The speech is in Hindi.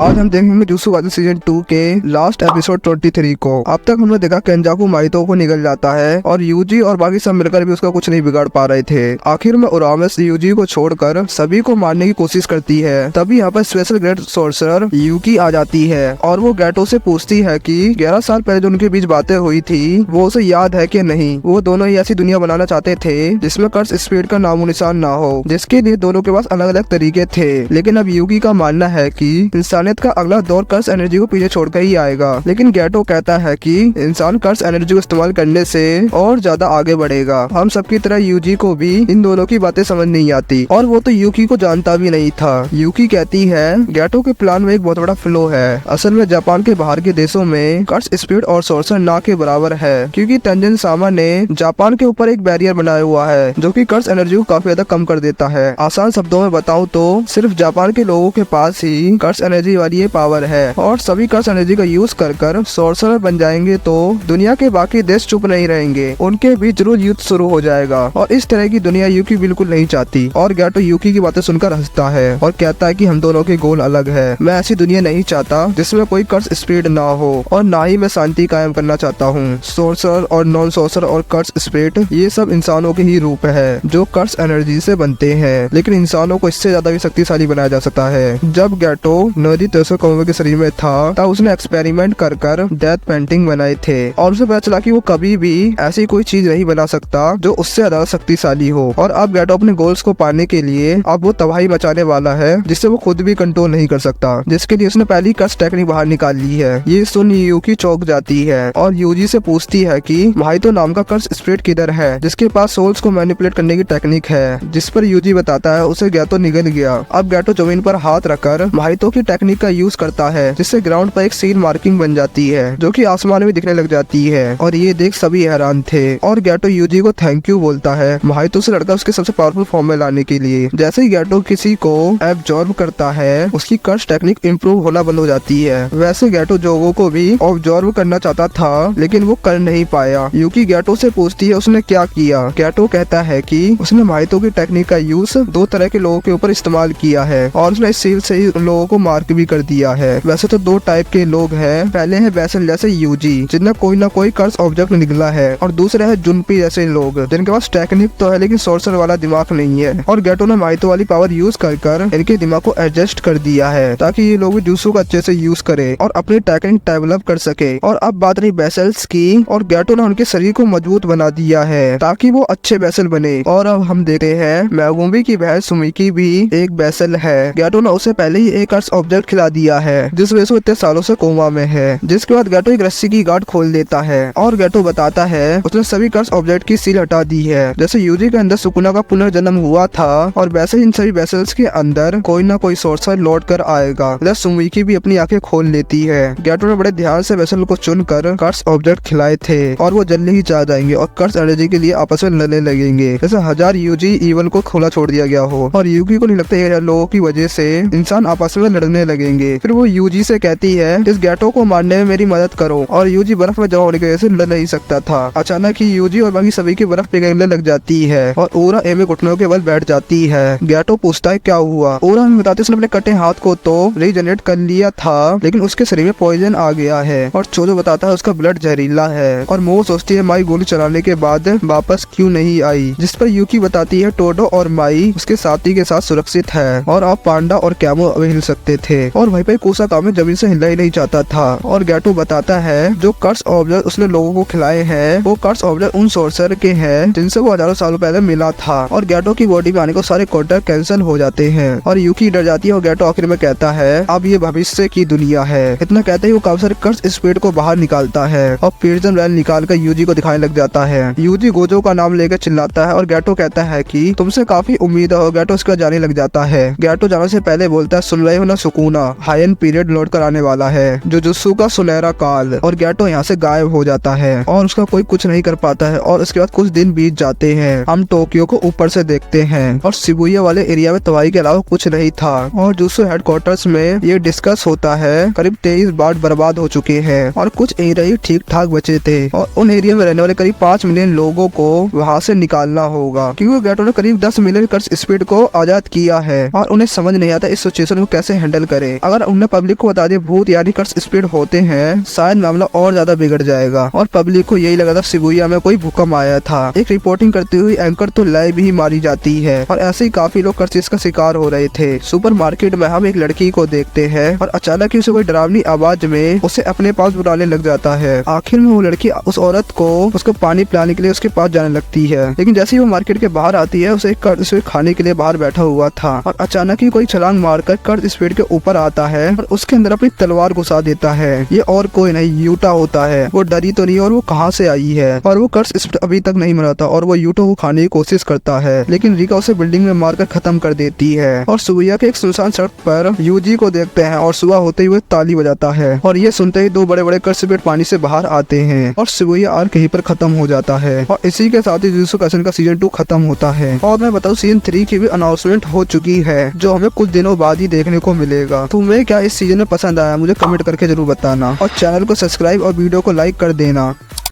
आज हम देखेंगे जुत्सु काइसेन सीजन 2 के लास्ट एपिसोड 23 को। अब तक हमने देखा केंजाकू माइतो को निगल जाता है और यूजी और बाकी सब मिलकर भी उसका कुछ नहीं बिगाड़ पा रहे थे। आखिर में उरामस यूजी को छोड़कर सभी को मारने की कोशिश करती है। तभी यहाँ पर स्पेशल ग्रेट सोर्सर यूकी आ जाती है और वो गैटो से पूछती है कि 11 साल पहले जो उनके बीच बातें हुई थी वो उसे याद है कि नहीं। वो दोनों ही ऐसी दुनिया बनाना चाहते थे जिसमें कर्स स्पीड का नामो निशान ना हो, जिसके लिए दोनों के पास अलग अलग तरीके थे। लेकिन अब यूकी का मानना है कि इंसानियत का अगला दौर कर्स एनर्जी को पीछे छोड़कर ही आएगा। लेकिन गैटो कहता है कि इंसान कर्स एनर्जी को इस्तेमाल करने से और ज्यादा आगे बढ़ेगा। हम सबकी तरह यूजी को भी इन दोनों की बातें समझ नहीं आती और वो तो यूकी को जानता भी नहीं था। यूकी कहती है गैटो के प्लान में एक बहुत बड़ा फ्लो है। असल में जापान के बाहर के देशों में कर्स स्पीड और सोर्सर ना के बराबर है, क्योंकि तंजन सामा ने जापान के ऊपर एक बैरियर बनाया हुआ है जो कि कर्स एनर्जी को काफी ज्यादा कम कर देता है। आसान शब्दों में बताऊं तो सिर्फ जापान के लोगों के पास ही कर्स एनर्जी वाली ये पावर है और सभी कर्स एनर्जी का यूज कर सोर्सर बन जाएंगे तो दुनिया के बाकी देश चुप नहीं रहेंगे, उनके बीच जरूर युद्ध शुरू हो जाएगा। और इस तरह की दुनिया यूकी बिल्कुल नहीं चाहती। और गैटो यूकी की बातें सुनकर हंसता है और कहता है कि हम दोनों के गोल अलग है। मैं ऐसी दुनिया नहीं चाहता जिसमें कोई कर्स स्पीड ना हो और ना ही मैं शांति कायम करना चाहता हूँ। सोर्सर और नॉन सोर्सर और कर्स स्पीड ये सब इंसानों के ही रूप है जो कर्स एनर्जी से बनते हैं, लेकिन इंसानों को इससे ज्यादा भी शक्तिशाली बनाया जा सकता है। जब गैटो नदी तेसो कौवे के शरीर में था तब उसने एक्सपेरिमेंट कर डेथ पेंटिंग बनाए थे और उसे पता चला कि वो कभी भी ऐसी कोई चीज नहीं बना सकता जो उससे ज्यादा शक्तिशाली हो। और अब गैटो अपने गोल्स को पाने के लिए अब वो तबाही मचाने वाला है जिससे वो खुद भी कंट्रोल नहीं कर सकता, जिसके लिए उसने पहली कर्स टेक्निक बाहर निकाल ली है। ये सुन यूकी चौंक जाती है और यूजी से पूछती है कि माइतो नाम का कर्स स्पिरिट किधर है जिसके पास सोल्स को मैनिपुलेट करने की टेक्निक है, जिस पर यूजी बताता है उसे गैटो निगल गया। अब गैटो जमीन पर हाथ रखकर माइतो की टेक्निक का यूज करता है जिससे ग्राउंड पर एक सीन मार्किंग बन जाती है जो कि आसमान में दिखने लग जाती है और ये देख सभी हैरान थे। और गैटो यूजी को थैंक यू बोलता है माइतो से लड़का उसके सबसे पावरफुल फॉर्म में लाने के लिए। जैसे ही गैटो किसी को एब्जॉर्ब करता है उसकी कर्स टेक्निक इम्प्रूव होना बंद हो जाती है। वैसे गैटो जोगो को भी ऑब्जॉर्व करना चाहता था लेकिन वो कर नहीं पाया। यूकी गैटो से पूछती है उसने क्या किया। गैटो कहता है कि उसने माइतो की टेक्निक का यूज 2 तरह के लोगों के ऊपर इस्तेमाल किया है और उसने इस सील से ही उन लोगों को मार्क भी कर दिया है। वैसे तो 2 टाइप के लोग हैं, पहले है बेसल जैसे यूजी जिनमें कोई ना कोई कर्स ऑब्जेक्ट निकला है और दूसरे है जुनपी जैसे लोग जिनके पास टेक्निक तो है लेकिन सोर्सर वाला दिमाग नहीं है। और गैटो ने माइतो वाली पावर यूज कर इनके दिमाग को एडजस्ट कर दिया है ताकि ये लोग भी जुत्सु को अच्छे से यूज करे और अपनी टेक्निक डेवलप कर सके। और अब बात रही बेसल्स की, और गैटो ने उनके शरीर को मजबूत बना दिया है ताकि वो अच्छे बेसल बने। और अब हम देखते हैं मैगुमी की बहन सुमिकी भी एक बेसल है। गैटो ने उसे पहले ही एक कर्स ऑब्जेक्ट खिला दिया है जिस वजह से इतने सालों से कोमा में है। जिसके बाद गैटो एक रस्सी की गार्ड खोल देता है और गैटो बताता है उसने सभी कर्स ऑब्जेक्ट की सील हटा दी है। जैसे यूजी के अंदर सुकुना का पुनर्जन्म हुआ था और वैसे ही इन सभी वेसल्स के अंदर कोई ना कोई सोर्सर लौट कर आएगा। सुमिकी भी अपनी आंखें खोल लेती है। गैटो ने बड़े ध्यान से वेसल को चुनकर कर्स ऑब्जेक्ट खिलाए थे और वो जल्दी ही जा जाएंगे और कर्स एनर्जी के लिए आपस में लड़ने लगेंगे जैसे 1000 यूजी इवन को खुला छोड़ दिया गया हो। और यूकी को नहीं लगता ये लोगों की वजह से इंसान आपस में लड़ने लगेंगे। फिर वो यूजी से कहती है इस गैटो को मारने में मेरी मदद करो। और यूजी बर्फ में जमा होने की वजह से लड़ नहीं सकता था। अचानक ही यूजी और बाकी सभी की बर्फ पिघलने लग जाती है और ओरा एमे घुटनों के बल बैठ जाती है। गैटो पूछता है क्या हुआ। ओरा हमें बताते उसने अपने कटे हाथ को तो रीजनरेट कर लिया था लेकिन उसके शरीर में पॉइजन आ गया है। और चोजो बताता है उसका ब्लड जहरीला है और मो सोचती है माई गोली चलाने के बाद वापस क्यों नहीं आई, जिस पर यूकी बताती है टोडो और माई उसके साथी के साथ सुरक्षित है और अब पांडा और कैमो अब हिल सकते थे। और वहीं पे कोसाकामे जमीन से हिलना ही नहीं चाहता था। और गैटो बताता है जो कर्स ऑब्जेक्ट उसने लोगों को खिलाए हैं वो कर्स ऑब्जेक्ट उन सोर्सर के हैं जिनसे वो हजारों सालों पहले मिला था। और गैटो की बॉडी में आने को सारे कॉन्ट्रैक्ट कैंसिल हो जाते हैं और यूकी डर जाती है और गैटो आखिर में कहता है अब ये भविष्य की दुनिया है। इतना कहते ही वो काफी सारे कर्स स्पीड को बाहर निकालता है और प्रिजन रैल निकाल कर यूजी को दिखाने लग जाता है। यूजी गोजो का नाम लेकर चिल्लाता है और गैटो कहता है कि तुमसे काफी उम्मीद है। गैटो उसके बाद जाने लग जाता है। गैटो जाने से पहले बोलता है सुन रहे हो ना सुकुना, हायन पीरियड लौट कर आने वाला है जो जुत्सु का सुनहरा काल। और गैटो यहाँ से गायब हो जाता है और उसका कोई कुछ नहीं कर पाता है। और उसके बाद कुछ दिन बीत जाते हैं। हम टोक्यो को ऊपर से देखते हैं और शिबुया वाले एरिया में तबाही के अलावा कुछ नहीं था। और जुत्सु हेडक्वार्टर्स में ये डिस्कस होता है करीब 23 बार बर्बाद हो चुके हैं और कुछ एरिया ही ठीक ठाक बचे थे और उन एरिया में रहने वाले करीब 5 मिलियन लोगों को वहाँ से निकालना होगा क्योंकि गैटो ने करीब 10 मिलियन कर्स स्पीड को आजाद किया है और उन्हें समझ नहीं आता इस सिचुएशन को कैसे हैंडल करे। करे। अगर उन्हें पब्लिक को बता दिया भूत यानी कर्स स्प्रेड होते हैं, शायद मामला और ज्यादा बिगड़ जाएगा और पब्लिक को यही लगा था शिबुया में कोई भूकंप आया था। एक रिपोर्टिंग करती हुई एंकर तो लाइव ही मारी जाती है और ऐसे ही काफी लोग कर्सिस का शिकार हो रहे थे। सुपरमार्केट में हम एक लड़की को देखते हैं और अचानक ही उसे कोई डरावनी आवाज में उसे अपने पास बुलाने लग जाता है। आखिर में वो लड़की उस औरत को उसको पानी पिलाने के लिए उसके पास जाने लगती है, लेकिन जैसे ही वो मार्केट के बाहर आती है उसे खाने के लिए बाहर बैठा हुआ था और अचानक ही कोई छलांग मारकर कर्स स्पीड के ऊपर आता है और उसके अंदर अपनी तलवार घुसा देता है। ये और कोई नहीं यूटा होता है। वो डरी तो नहीं और वो कहाँ से आई है और वो कर्स स्पीड अभी तक नहीं मरा था और वो यूटा को खाने की कोशिश करता है, लेकिन रिका उसे बिल्डिंग में मारकर खत्म कर देती है। और सुबह के एक सुनसान सड़क पर यूजी को देखते हैं और सुबह होते ही वो ताली बजाता है और ये सुनते ही दो बड़े बड़े कर्स स्पीड पानी से बाहर आते हैं और सुबह आर्क कहीं पर खत्म हो जाता है और इसी के साथ ही जुजुत्सु काइसेन का सीजन 2 खत्म होता है। और मैं बताऊं सीजन 3 की भी अनाउंसमेंट हो चुकी है जो हमें कुछ दिनों बाद ही देखने को मिलेगा। तुम्हें क्या इस सीजन में पसंद आया मुझे कमेंट करके जरूर बताना और चैनल को सब्सक्राइब और वीडियो को लाइक कर देना।